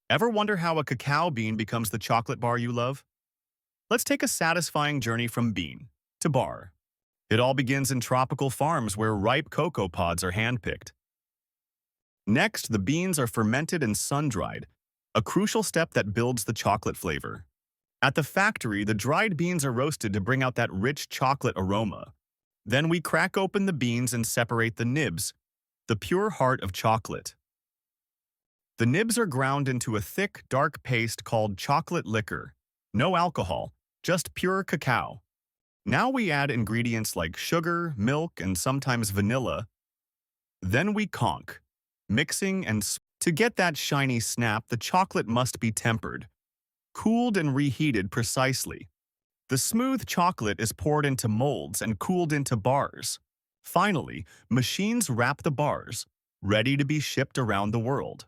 Ever wonder how a cacao bean becomes the chocolate bar you love? Let's take a satisfying journey from bean to bar. It all begins in tropical farms where ripe cocoa pods are handpicked. Next, the beans are fermented and sun-dried, a crucial step that builds the chocolate flavor. At the factory, the dried beans are roasted to bring out that rich chocolate aroma. Then we crack open the beans and separate the nibs, the pure heart of chocolate. The nibs are ground into a thick, dark paste called chocolate liquor. No alcohol, just pure cacao. Now we add ingredients like sugar, milk, and sometimes vanilla. Then we conch, mixing to get that shiny snap, the chocolate must be tempered, cooled and reheated precisely. The smooth chocolate is poured into molds and cooled into bars. Finally, machines wrap the bars, ready to be shipped around the world.